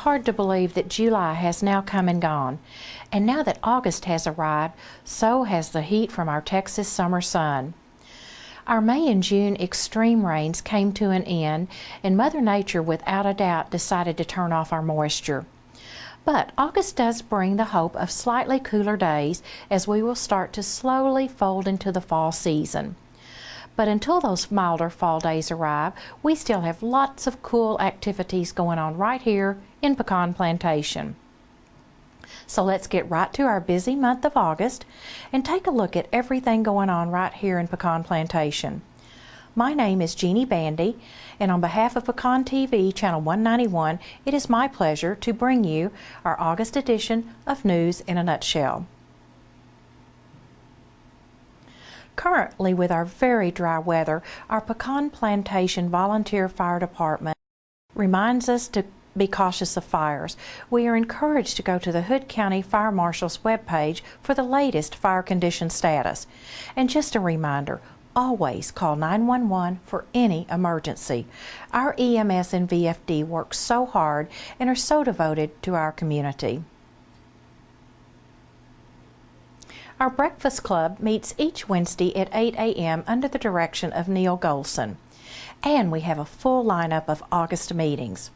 hard to believe that July has now come and gone. And now that August has arrived, so has the heat from our Texas summer sun. Our May and June extreme rains came to an end, and Mother Nature without a doubt decided to turn off our moisture. But August does bring the hope of slightly cooler days as we will start to slowly fold into the fall season. But until those milder fall days arrive, we still have lots of cool activities going on right here in Pecan Plantation. So let's get right to our busy month of August and take a look at everything going on right here in Pecan Plantation. My name is Jeannie Bandy, and on behalf of Pecan TV Channel 191, it is my pleasure to bring you our August edition of News in a Nutshell. Currently, with our very dry weather, our Pecan Plantation Volunteer Fire Department reminds us to be cautious of fires. We are encouraged to go to the Hood County Fire Marshal's webpage for the latest fire condition status. And just a reminder, always call 911 for any emergency. Our EMS and VFD work so hard and are so devoted to our community. Our Breakfast Club meets each Wednesday at 8 a.m. under the direction of Neil Golson. And we have a full lineup of August meetings.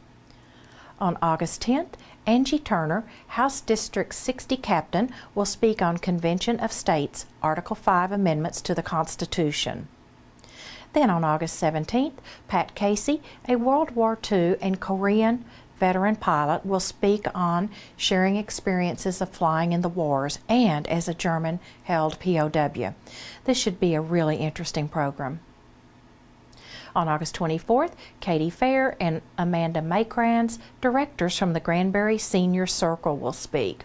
On August 10th, Angie Turner, House District 60 Captain, will speak on Convention of States, Article 5 Amendments to the Constitution. Then on August 17th, Pat Casey, a World War II and Korean veteran pilot, will speak on sharing experiences of flying in the wars and as a German-held POW. This should be a really interesting program. On August 24th, Katie Fair and Amanda Makrans, directors from the Granbury Senior Circle, will speak.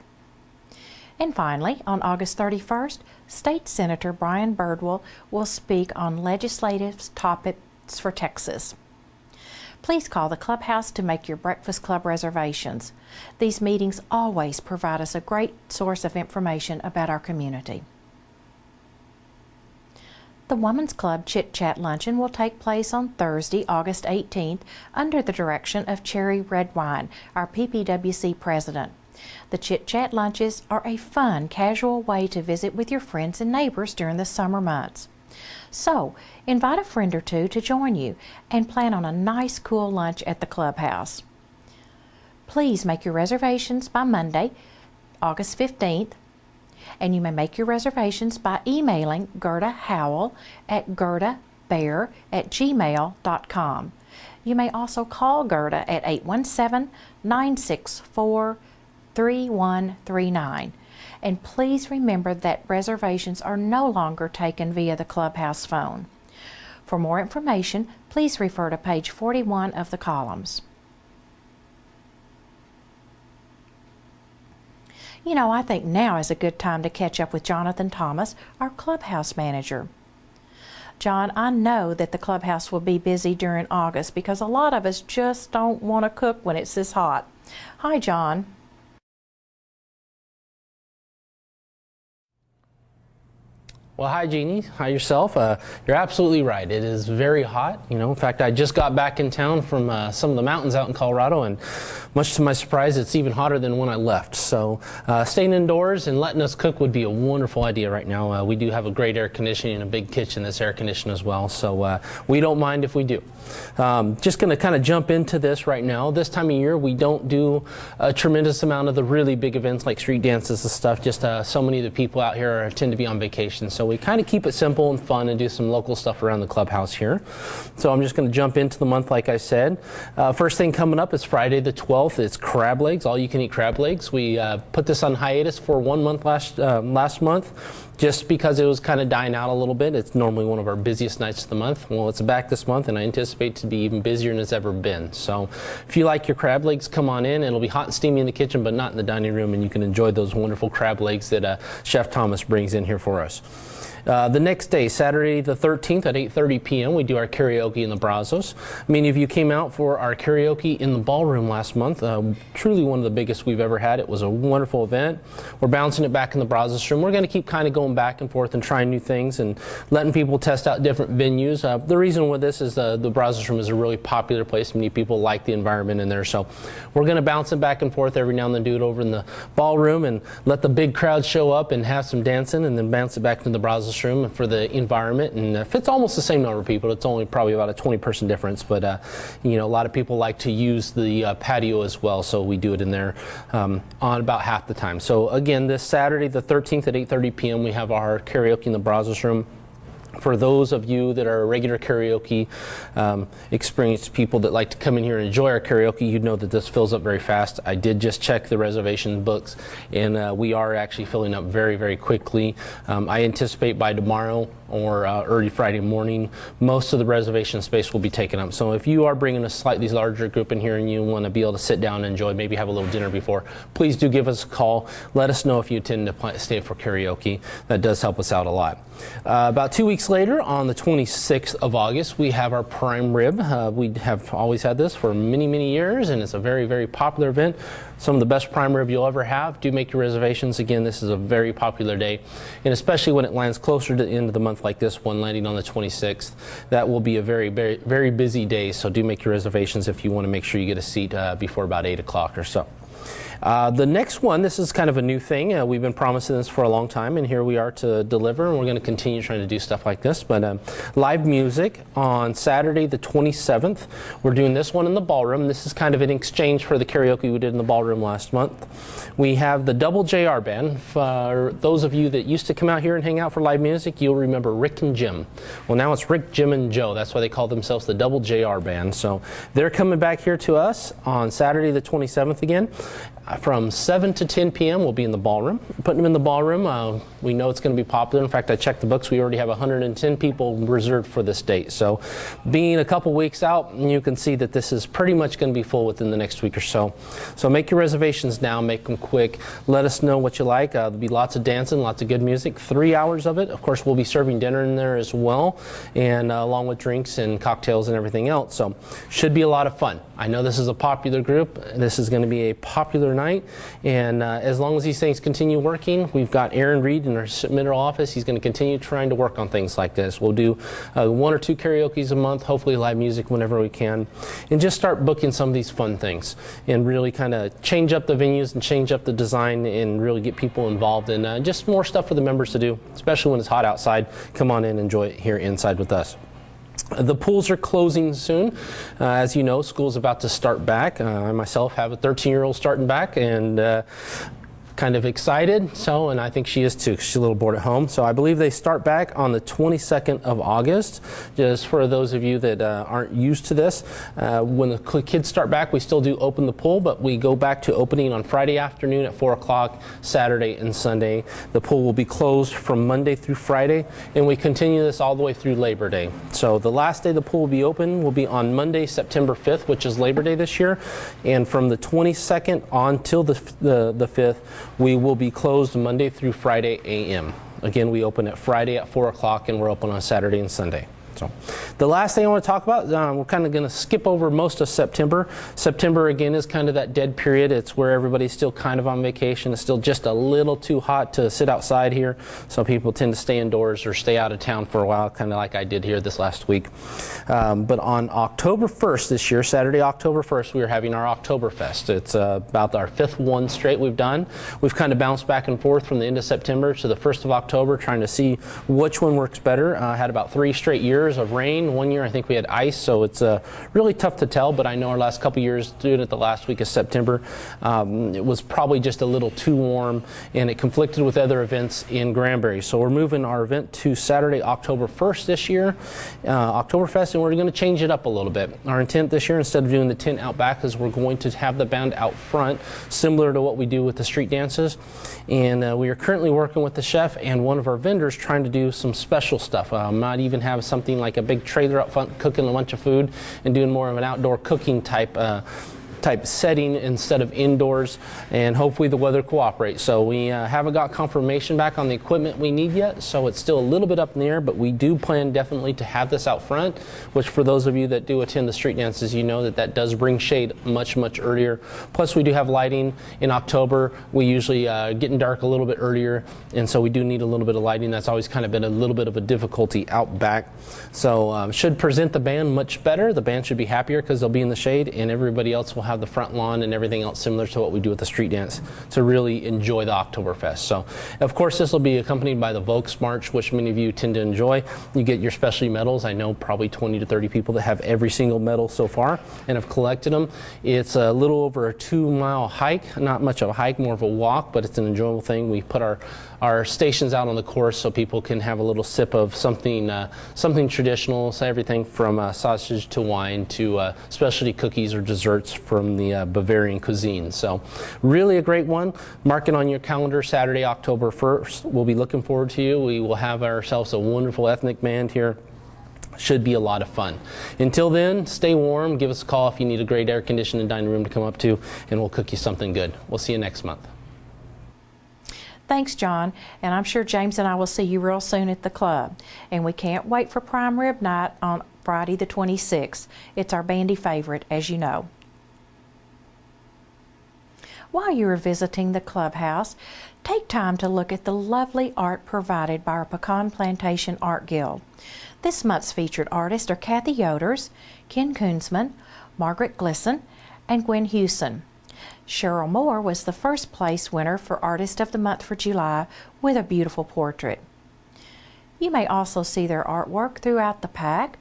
And finally, on August 31st, State Senator Brian Birdwell will speak on legislative topics for Texas. Please call the clubhouse to make your Breakfast Club reservations. These meetings always provide us a great source of information about our community. The Women's Club Chit Chat Luncheon will take place on Thursday, August 18th, under the direction of Cherry Redwine, our PPWC president. The Chit Chat lunches are a fun, casual way to visit with your friends and neighbors during the summer months. So, invite a friend or two to join you and plan on a nice, cool lunch at the clubhouse. Please make your reservations by Monday, August 15th, and you may make your reservations by emailing Gerda Howell at gerdabear@gmail.com. You may also call Gerda at 817-964-3139. And please remember that reservations are no longer taken via the clubhouse phone. For more information, please refer to page 41 of the columns. You know, I think now is a good time to catch up with Jonathan Thomas, our clubhouse manager. John, I know that the clubhouse will be busy during August because a lot of us just don't want to cook when it's this hot. Hi, John. Well, hi, Jeannie. Hi, yourself. You're absolutely right. It is very hot. You know, in fact, I just got back in town from some of the mountains out in Colorado, and much to my surprise, it's even hotter than when I left. So staying indoors and letting us cook would be a wonderful idea right now. We do have a great air conditioning and a big kitchen that's air conditioned as well, so we don't mind if we do. Just going to kind of jump into this right now. This time of year, we don't do a tremendous amount of the really big events like street dances and stuff. Just so many of the people out here tend to be on vacation, so we kind of keep it simple and fun and do some local stuff around the clubhouse here. So I'm just going to jump into the month like I said. First thing coming up is Friday the 12th. It's crab legs, all you can eat crab legs. We put this on hiatus for 1 month last month just because it was kind of dying out a little bit. It's normally one of our busiest nights of the month. Well, it's back this month and I anticipate to be even busier than it's ever been. So if you like your crab legs, come on in. It'll be hot and steamy in the kitchen but not in the dining room, and you can enjoy those wonderful crab legs that Chef Thomas brings in here for us. The next day, Saturday the 13th at 8:30 p.m., we do our karaoke in the Brazos. Many of you came out for our karaoke in the ballroom last month. Truly one of the biggest we've ever had. It was a wonderful event. We're bouncing it back in the Brazos room. We're going to keep kind of going back and forth and trying new things and letting people test out different venues. The reason with this is the Brazos room is a really popular place. Many people like the environment in there, so we're going to bounce it back and forth every now and then, do it over in the ballroom and let the big crowd show up and have some dancing, and then bounce it back into the Brazos room for the environment. And if it's almost the same number of people, it's only probably about a 20-person difference, but you know, a lot of people like to use the patio as well, so we do it in there on about half the time. So again, this Saturday the 13th at 8:30 p.m. we have our karaoke in the Brazos room. For those of you that are regular karaoke experienced people that like to come in here and enjoy our karaoke, you know that this fills up very fast. I did just check the reservation books, and we are actually filling up very, very quickly. I anticipate by tomorrow or early Friday morning, most of the reservation space will be taken up. So if you are bringing a slightly larger group in here and you want to be able to sit down and enjoy, maybe have a little dinner before, please do give us a call. Let us know if you intend to stay for karaoke. That does help us out a lot. About 2 weeks later, on the 26th of August, we have our prime rib. We have always had this for many, many years, and it's a very, very popular event. Some of the best prime rib you'll ever have. Do make your reservations. Again, this is a very popular day, and especially when it lands closer to the end of the month like this one, landing on the 26th, that will be a very, very, very busy day. So do make your reservations if you want to make sure you get a seat before about 8 o'clock or so. The next one, this is kind of a new thing. We've been promising this for a long time, and here we are to deliver, and we're going to continue trying to do stuff like this. But live music on Saturday the 27th. We're doing this one in the ballroom. This is kind of an exchange for the karaoke we did in the ballroom last month. We have the Double JR Band. For those of you that used to come out here and hang out for live music, you'll remember Rick and Jim. Well, now it's Rick, Jim, and Joe. That's why they call themselves the Double JR Band. So they're coming back here to us on Saturday the 27th again. From 7 to 10 p.m. we'll be in the ballroom. Putting them in the ballroom, we know it's going to be popular. In fact, I checked the books. We already have 110 people reserved for this date. So being a couple weeks out, you can see that this is pretty much going to be full within the next week or so. So make your reservations now. Make them quick. Let us know what you like. There'll be lots of dancing, lots of good music. 3 hours of it. Of course, we'll be serving dinner in there as well, and along with drinks and cocktails and everything else. So should be a lot of fun. I know this is a popular group. This is going to be a popular night, and as long as these things continue working, we've got Aaron Reed in our middle office. He's going to continue trying to work on things like this. We'll do 1 or 2 karaoke's a month, hopefully live music whenever we can, and just start booking some of these fun things and really kind of change up the venues and change up the design and really get people involved in just more stuff for the members to do, especially when it's hot outside. Come on in and enjoy it here inside with us. The pools are closing soon. As you know, school's about to start back. I myself have a 13-year-old starting back, and kind of excited, and I think she is too. She's a little bored at home. So I believe they start back on the 22nd of August. Just for those of you that aren't used to this, when the kids start back, we still do open the pool, but we go back to opening on Friday afternoon at 4 o'clock, Saturday and Sunday. The pool will be closed from Monday through Friday, and we continue this all the way through Labor Day. So the last day the pool will be open will be on Monday, September 5th, which is Labor Day this year, and from the 22nd on till the 5th, we will be closed Monday through Friday a.m. Again, we open at Friday at 4 o'clock, and we're open on Saturday and Sunday. So the last thing I want to talk about, we're kind of going to skip over most of September. September, again, is kind of that dead period. It's where everybody's still kind of on vacation. It's still just a little too hot to sit outside here. So people tend to stay indoors or stay out of town for a while, kind of like I did here this last week. But on October 1st this year, Saturday, October 1st, we are having our Oktoberfest. It's about our 5th one straight we've done. We've kind of bounced back and forth from the end of September to the 1st of October, trying to see which one works better. Had about 3 straight years of rain. One year I think we had ice, so it's really tough to tell, but I know our last couple years doing it the last week of September, it was probably just a little too warm, and it conflicted with other events in Granbury. So we're moving our event to Saturday, October 1st this year, Oktoberfest, and we're going to change it up a little bit. Our intent this year, instead of doing the tent out back, is we're going to have the band out front, similar to what we do with the street dances. And we are currently working with the chef and one of our vendors trying to do some special stuff. Might even have something like a big trailer up front cooking a bunch of food and doing more of an outdoor cooking type type setting instead of indoors, and hopefully the weather cooperates. So we haven't got confirmation back on the equipment we need yet, so it's still a little bit up in the air, but we do plan definitely to have this out front, which for those of you that do attend the street dances, you know that that does bring shade much earlier. Plus we do have lighting in October. We usually getting dark a little bit earlier, and so we do need a little bit of lighting. That's always kind of been a little bit of a difficulty out back. So should present the band much better. The band should be happier because they'll be in the shade, and everybody else will have the front lawn and everything else similar to what we do with the street dance to really enjoy the Oktoberfest. So of course this will be accompanied by the Volksmarch, which many of you tend to enjoy. You get your specialty medals. I know probably 20 to 30 people that have every single medal so far and have collected them. It's a little over a 2-mile hike, not much of a hike, more of a walk, but it's an enjoyable thing. We put our stations out on the course so people can have a little sip of something something traditional, so everything from sausage to wine to specialty cookies or desserts from the Bavarian cuisine. So really a great one. Mark it on your calendar, Saturday, October 1st. We'll be looking forward to you. We will have ourselves a wonderful ethnic band here. Should be a lot of fun. Until then, stay warm. Give us a call if you need a great air conditioned dining room to come up to, and we'll cook you something good. We'll see you next month. Thanks, John, and I'm sure James and I will see you real soon at the club. And we can't wait for Prime Rib Night on Friday the 26th. It's our bandy favorite, as you know. While you are visiting the clubhouse, take time to look at the lovely art provided by our Pecan Plantation Art Guild. This month's featured artists are Kathy Yoders, Ken Koonsman, Margaret Glisson, and Gwen Hewson. Cheryl Moore was the first place winner for Artist of the Month for July with a beautiful portrait. You may also see their artwork throughout the pack,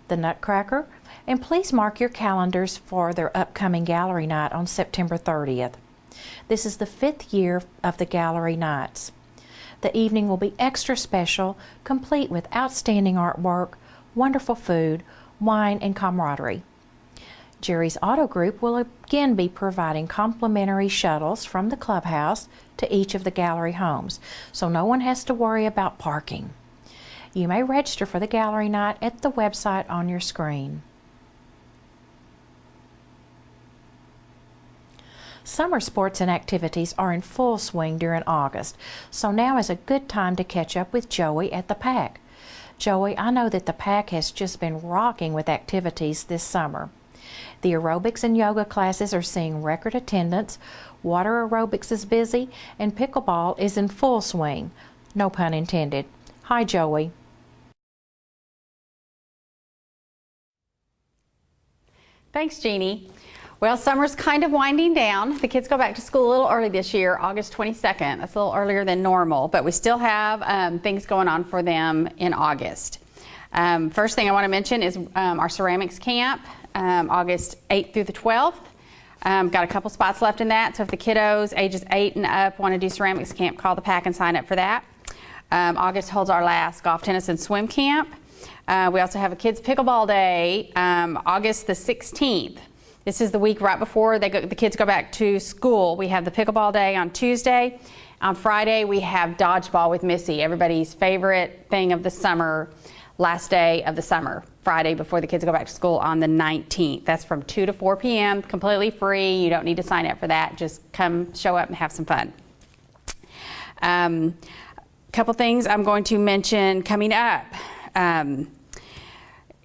the Nutcracker, and please mark your calendars for their upcoming gallery night on September 30th. This is the 5th year of the gallery nights. The evening will be extra special, complete with outstanding artwork, wonderful food, wine, and camaraderie. Jerry's Auto Group will again be providing complimentary shuttles from the clubhouse to each of the gallery homes, so no one has to worry about parking. You may register for the gallery night at the website on your screen. Summer sports and activities are in full swing during August, so now is a good time to catch up with Joey at the Pack. Joey, I know that the Pack has just been rocking with activities this summer. The aerobics and yoga classes are seeing record attendance, water aerobics is busy, and pickleball is in full swing. No pun intended. Hi, Joey. Thanks, Jeannie. Well, summer's kind of winding down. The kids go back to school a little early this year, August 22nd. That's a little earlier than normal, but we still have things going on for them in August. First thing I want to mention is our ceramics camp, August 8th through the 12th. Got a couple spots left in that, so if the kiddos ages 8 and up want to do ceramics camp, call the Pack and sign up for that. August holds our last golf, tennis, and swim camp. We also have a kids pickleball day, August the 16th. This is the week right before the kids go back to school. We have the pickleball day on Tuesday. On Friday, we have dodgeball with Missy, everybody's favorite thing of the summer, last day of the summer, Friday before the kids go back to school on the 19th. That's from 2 to 4 p.m., completely free. You don't need to sign up for that. Just come, show up, and have some fun. Couple things I'm going to mention coming up.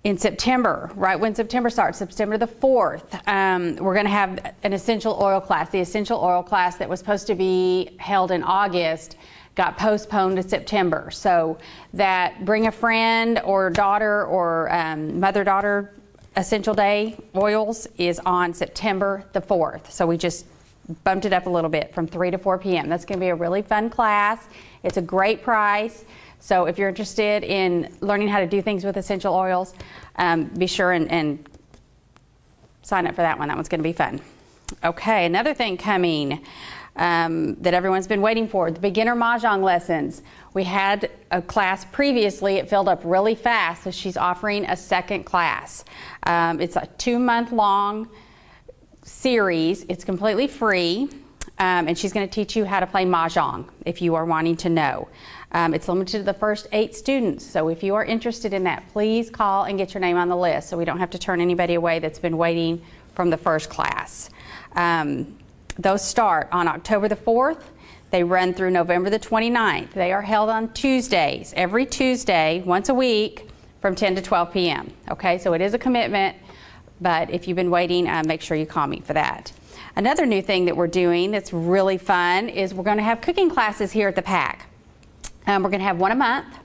In September, right when September starts, September the 4th, we're going to have an essential oil class. The essential oil class that was supposed to be held in August got postponed to September. So that bring a friend or daughter or mother-daughter essential day oils is on September the 4th. So we just bumped it up a little bit from 3 to 4 p.m. That's going to be a really fun class. It's a great price. So if you're interested in learning how to do things with essential oils, be sure and sign up for that one. That one's going to be fun. Okay, another thing coming that everyone's been waiting for, the beginner Mahjong lessons. We had a class previously. It filled up really fast, so she's offering a second class. It's a 2-month-long series. It's completely free, and she's going to teach you how to play Mahjong if you are wanting to know. It's limited to the first 8 students, so if you are interested in that, please call and get your name on the list so we don't have to turn anybody away that's been waiting from the first class. Those start on October the 4th. They run through November the 29th. They are held on Tuesdays, every Tuesday, once a week, from 10 to 12 p.m. Okay, so it is a commitment, but if you've been waiting, make sure you call me for that. Another new thing that we're doing that's really fun is we're going to have cooking classes here at the PAC. We're going to have one a month.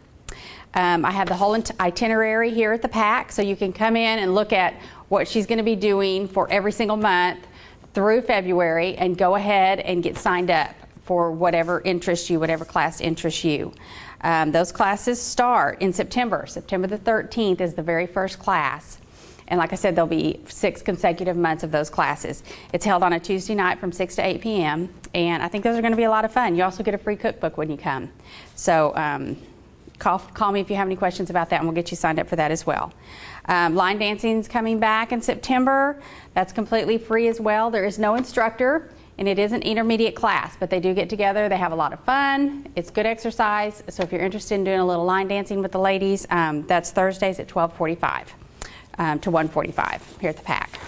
I have the whole itinerary here at the PAC, so you can come in and look at what she's going to be doing for every single month through February and go ahead and get signed up for whatever interests you, whatever class interests you. Those classes start in September. September the 13th is the very first class. And like I said, there'll be 6 consecutive months of those classes. It's held on a Tuesday night from 6 to 8 p.m. And I think those are going to be a lot of fun. You also get a free cookbook when you come. So call me if you have any questions about that, and we'll get you signed up for that as well. Line dancing is coming back in September. That's completely free as well. There is no instructor, and it is an intermediate class, but they do get together. They have a lot of fun. It's good exercise. So if you're interested in doing a little line dancing with the ladies, that's Thursdays at 12:45 to 1:45 here at the PAC.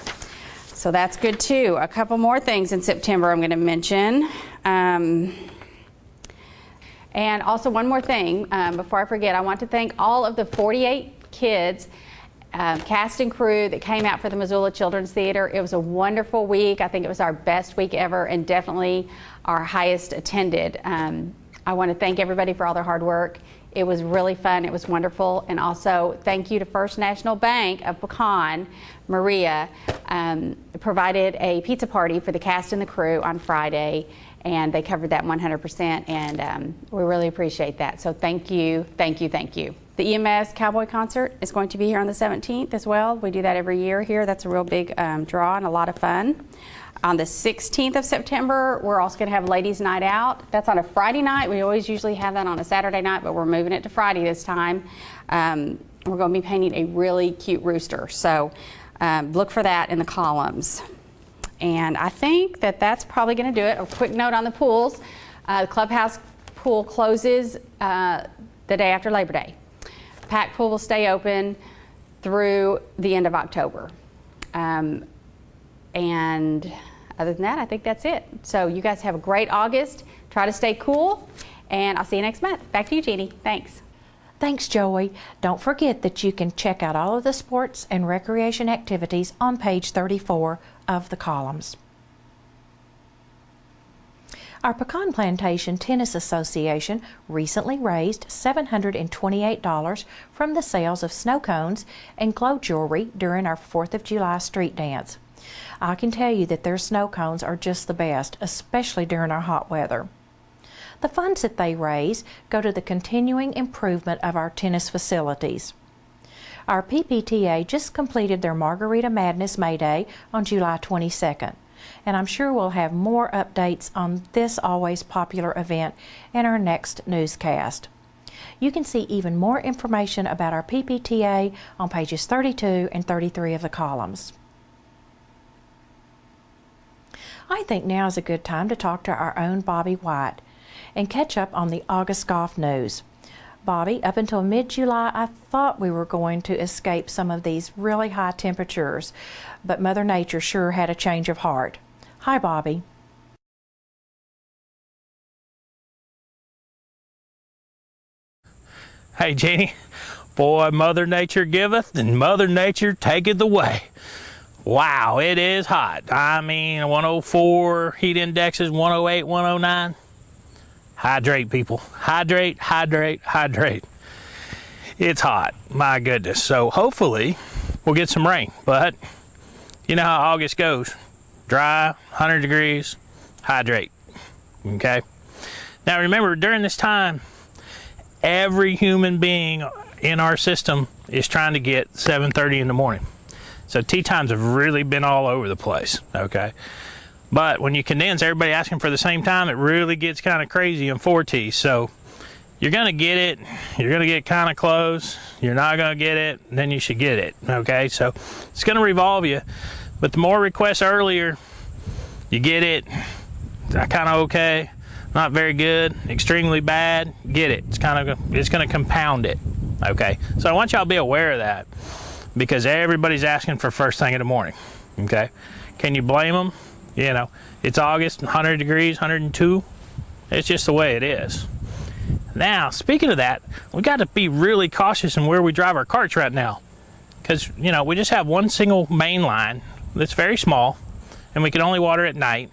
So that's good too. A couple more things in September I'm going to mention. And also one more thing, before I forget, I want to thank all of the 48 kids, cast and crew that came out for the Missoula Children's Theater. It was a wonderful week. I think it was our best week ever and definitely our highest attended. I want to thank everybody for all their hard work. It was really fun. It was wonderful. And also thank you to First National Bank of Pecan. Maria provided a pizza party for the cast and the crew on Friday, and they covered that 100%, and we really appreciate that. So thank you, thank you, thank you. The EMS Cowboy Concert is going to be here on the 17th as well. We do that every year here. That's a real big draw and a lot of fun. On the 16th of September, we're also going to have Ladies' Night Out. That's on a Friday night. We always usually have that on a Saturday night, but we're moving it to Friday this time. We're going to be painting a really cute rooster. So look for that in the columns. And I think that that's probably going to do it. A quick note on the pools. The clubhouse pool closes the day after Labor Day. PAC pool will stay open through the end of October. And other than that, I think that's it. So you guys have a great August. Try to stay cool, and I'll see you next month. Back to you, Jeannie. Thanks. Thanks, Joey. Don't forget that you can check out all of the sports and recreation activities on page 34 of the columns. Our Pecan Plantation Tennis Association recently raised $728 from the sales of snow cones and glow jewelry during our 4th of July street dance. I can tell you that their snow cones are just the best, especially during our hot weather. The funds that they raise go to the continuing improvement of our tennis facilities. Our PPTA just completed their Margarita Madness May Day on July 22nd, and I'm sure we'll have more updates on this always popular event in our next newscast. You can see even more information about our PPTA on pages 32 and 33 of the columns. I think now is a good time to talk to our own Bobby White and catch up on the August golf news. Bobby, up until mid-July, I thought we were going to escape some of these really high temperatures, but Mother Nature sure had a change of heart. Hi, Bobby. Hey, Jenny. Boy, Mother Nature giveth and Mother Nature taketh away. Wow, it is hot. I mean, 104, heat index is 108, 109. Hydrate, people. Hydrate, hydrate, hydrate. It's hot. My goodness. So hopefully we'll get some rain. But you know how August goes. Dry, 100 degrees, hydrate. Okay? Now remember, during this time, every human being in our system is trying to get 7:30 in the morning. So tea times have really been all over the place, okay? But when you condense everybody asking for the same time, it really gets kind of crazy in 4 teas. So you're going to get it, you're going to get kind of close, you're not going to get it, then you should get it, okay? So it's going to revolve you. But the more requests earlier, you get it, kind of okay, not very good, extremely bad, get it. It's going to compound it, okay? So I want y'all to be aware of that, because everybody's asking for first thing in the morning, Okay, can you blame them? You know, it's August, 100 degrees, 102. It's just the way it is. Now, speaking of that, we got to be really cautious in where we drive our carts right now, because you know we just have one single main line that's very small, and we can only water at night.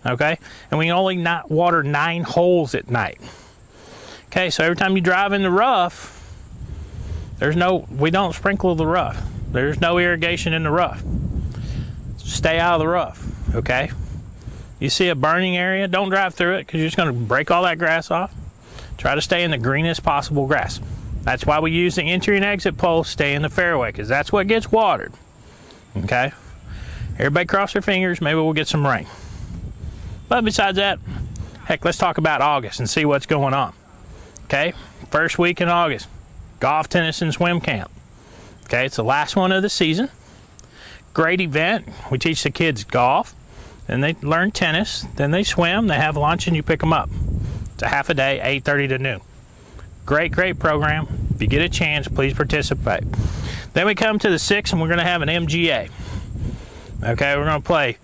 Okay, and we can only not water 9 holes at night. Okay, so every time you drive in the rough, we don't sprinkle the rough. There's no irrigation in the rough. Stay out of the rough. Okay, you see a burning area, don't drive through it, because you're just going to break all that grass off. Try to stay in the greenest possible grass. That's why we use the entry and exit poles. Stay in the fairway, because that's what gets watered. Okay, everybody cross their fingers, maybe we'll get some rain. But besides that, heck, let's talk about August and see what's going on. Okay, first week in August, golf, tennis, and swim camp. Okay, it's the last one of the season. Great event. We teach the kids golf, then they learn tennis, then they swim, they have lunch, and you pick them up. It's a half a day, 8:30 to noon. Great program. If you get a chance, please participate. Then we come to the 6th, and we're going to have an MGA. Okay, we're going to play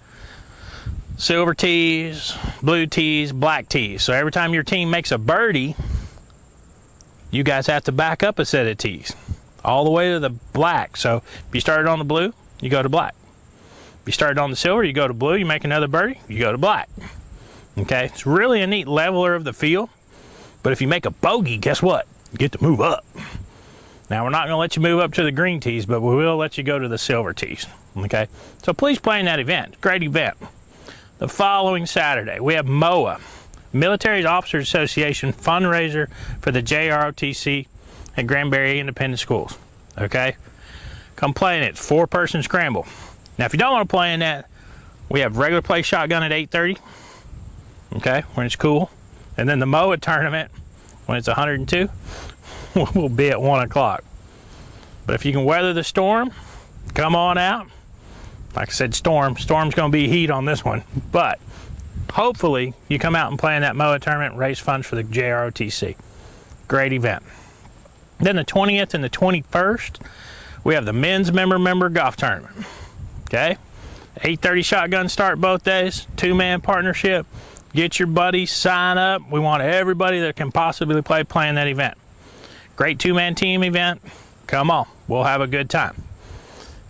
silver tees, blue tees, black tees. So every time your team makes a birdie, you guys have to back up a set of tees all the way to the black. So if you started on the blue, you go to black. If you started on the silver, you go to blue, you make another birdie, you go to black. Okay, it's really a neat leveler of the field. But if you make a bogey, guess what? You get to move up. Now, we're not going to let you move up to the green tees, but we will let you go to the silver tees. Okay, so please play in that event. Great event. The following Saturday, we have MOA, Military Officers Association fundraiser for the JROTC at Granbury Independent Schools. Okay, come play in it. 4-person scramble. Now, if you don't want to play in that, we have regular play shotgun at 8:30. Okay, when it's cool. And then the MOA tournament, when it's 102, will be at 1 o'clock. But if you can weather the storm, come on out. Like I said, storm's going to be heat on this one. But hopefully you come out and play in that MOA tournament and raise funds for the JROTC. Great event. Then the 20th and the 21st, we have the men's member golf tournament. Okay, 8:30 shotgun start both days, 2-man partnership. Get your buddies, sign up. We want everybody that can possibly play in that event. Great 2-man team event. Come on, we'll have a good time.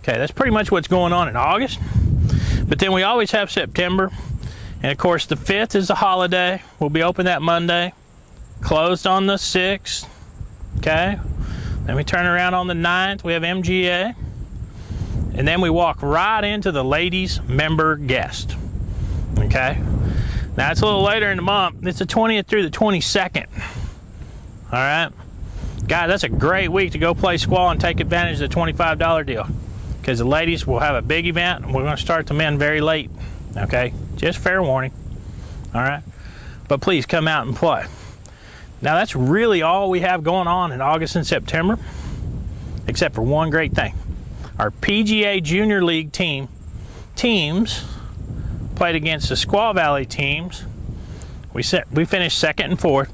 Okay, that's pretty much what's going on in August. But then we always have September. And of course, the 5th is the holiday. We'll be open that Monday. Closed on the 6th. Okay. Then we turn around on the 9th. We have MGA. And then we walk right into the ladies' member guest. Okay. Now, it's a little later in the month. It's the 20th through the 22nd. All right. Guys, that's a great week to go play squall and take advantage of the $25 deal. Because the ladies will have a big event, and we're going to start the men very late. Okay? Just fair warning. All right? But please come out and play. Now, that's really all we have going on in August and September, except for one great thing. Our PGA Junior League teams played against the Squaw Valley teams. We finished 2nd and 4th.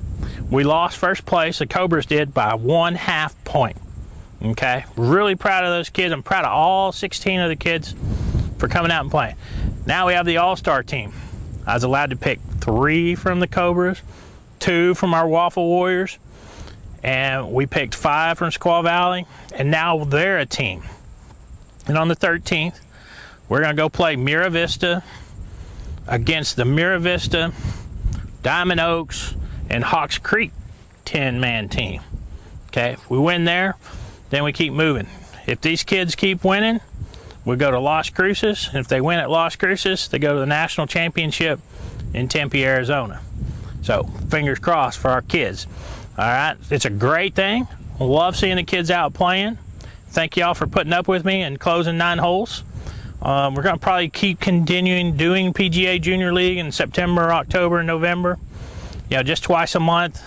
We lost first place. The Cobras did by 1/2 point. Okay, really proud of those kids. I'm proud of all 16 of the kids for coming out and playing. Now we have the All-Star team. I was allowed to pick 3 from the Cobras, 2 from our Waffle Warriors, and we picked 5 from Squaw Valley, and now they're a team. And on the 13th, we're going to go play Mira Vista against the Mira Vista, Diamond Oaks, and Hawks Creek 10-man team. Okay, if we win there, then we keep moving. If these kids keep winning, we go to Las Cruces. And if they win at Las Cruces, they go to the national championship in Tempe, Arizona. So fingers crossed for our kids. All right, it's a great thing. Love seeing the kids out playing. Thank y'all for putting up with me and closing 9 holes. We're going to probably keep continuing doing PGA Junior League in September, October, and November. You know, just twice a month.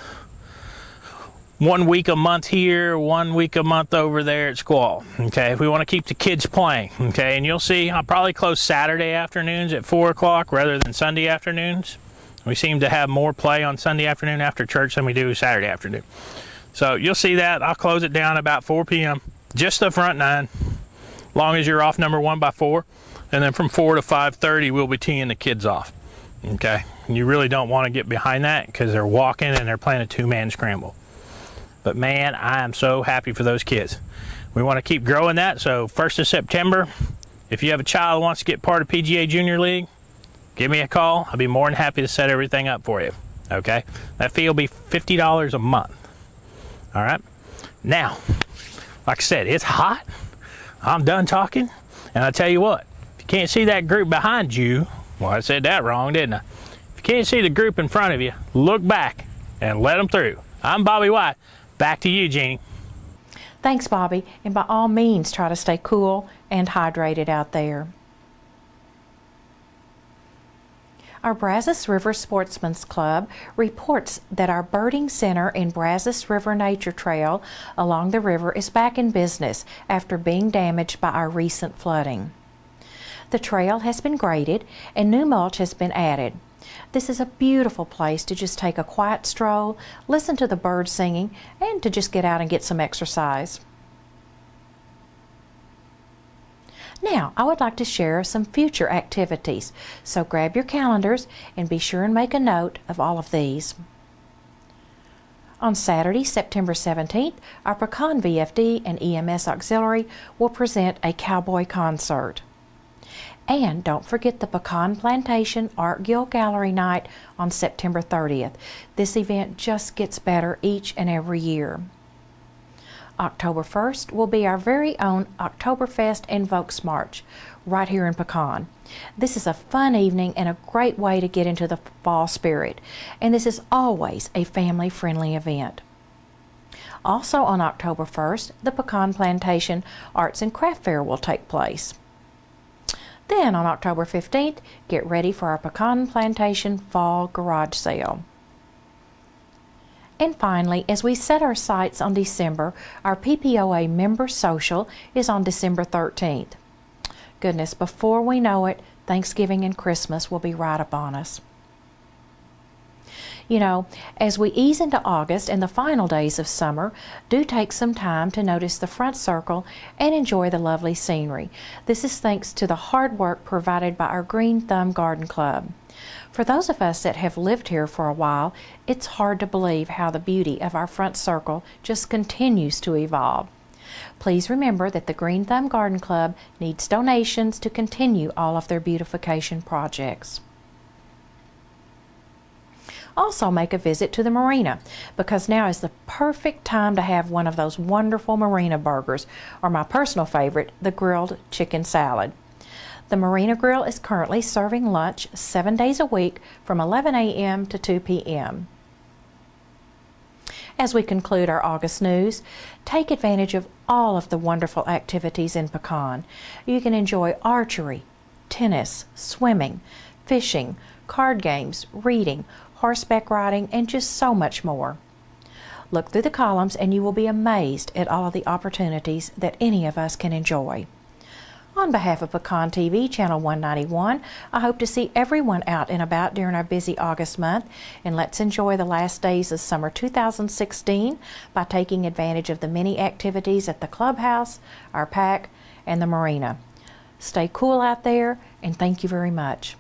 1 week a month here, 1 week a month over there at Squall. Okay, if we want to keep the kids playing. Okay, and you'll see I'll probably close Saturday afternoons at 4 o'clock rather than Sunday afternoons. We seem to have more play on Sunday afternoon after church than we do Saturday afternoon. So you'll see that. I'll close it down about 4 p.m. Just the front 9. Long as you're off number 1 by 4. and then from 4 to 5:30 we'll be teeing the kids off. Okay, you really don't want to get behind that because they're walking and they're playing a two-man scramble. But man, I am so happy for those kids. We want to keep growing that, so 1st of September, if you have a child who wants to get part of PGA Junior League, give me a call. I'll be more than happy to set everything up for you. Okay, that fee will be $50 a month. All right, now, like I said, it's hot. I'm done talking, and I'll tell you what, if you can't see that group behind you, well, I said that wrong, didn't I? If you can't see the group in front of you, look back and let them through. I'm Bobby White. Back to you, Jeannie. Thanks, Bobby, and by all means try to stay cool and hydrated out there. Our Brazos River Sportsman's Club reports that our birding center in Brazos River Nature Trail along the river is back in business after being damaged by our recent flooding. The trail has been graded and new mulch has been added. This is a beautiful place to just take a quiet stroll, listen to the birds singing, and to just get out and get some exercise. Now, I would like to share some future activities, so grab your calendars and be sure and make a note of all of these. On Saturday, September 17th, our Pecan VFD and EMS Auxiliary will present a cowboy concert. And don't forget the Pecan Plantation Art Guild Gallery Night on September 30th. This event just gets better each and every year. October 1st will be our very own Oktoberfest and Volksmarch right here in Pecan. This is a fun evening and a great way to get into the fall spirit, and this is always a family-friendly event. Also on October 1st, the Pecan Plantation Arts and Craft Fair will take place. Then on October 15th, get ready for our Pecan Plantation Fall Garage Sale. And finally, as we set our sights on December, our PPOA Member Social is on December 13th. Goodness, before we know it, Thanksgiving and Christmas will be right upon us. You know, as we ease into August and the final days of summer, do take some time to notice the front circle and enjoy the lovely scenery. This is thanks to the hard work provided by our Green Thumb Garden Club. For those of us that have lived here for a while, it's hard to believe how the beauty of our front circle just continues to evolve. Please remember that the Green Thumb Garden Club needs donations to continue all of their beautification projects. Also make a visit to the marina, because now is the perfect time to have one of those wonderful marina burgers, or my personal favorite, the grilled chicken salad. The Marina Grill is currently serving lunch 7 days a week from 11 a.m. to 2 p.m. As we conclude our August news, take advantage of all of the wonderful activities in Pecan. You can enjoy archery, tennis, swimming, fishing, card games, reading, horseback riding, and just so much more. Look through the columns and you will be amazed at all of the opportunities that any of us can enjoy. On behalf of Pecan TV, Channel 191, I hope to see everyone out and about during our busy August month, and let's enjoy the last days of summer 2016 by taking advantage of the many activities at the clubhouse, our pack, and the marina. Stay cool out there, and thank you very much.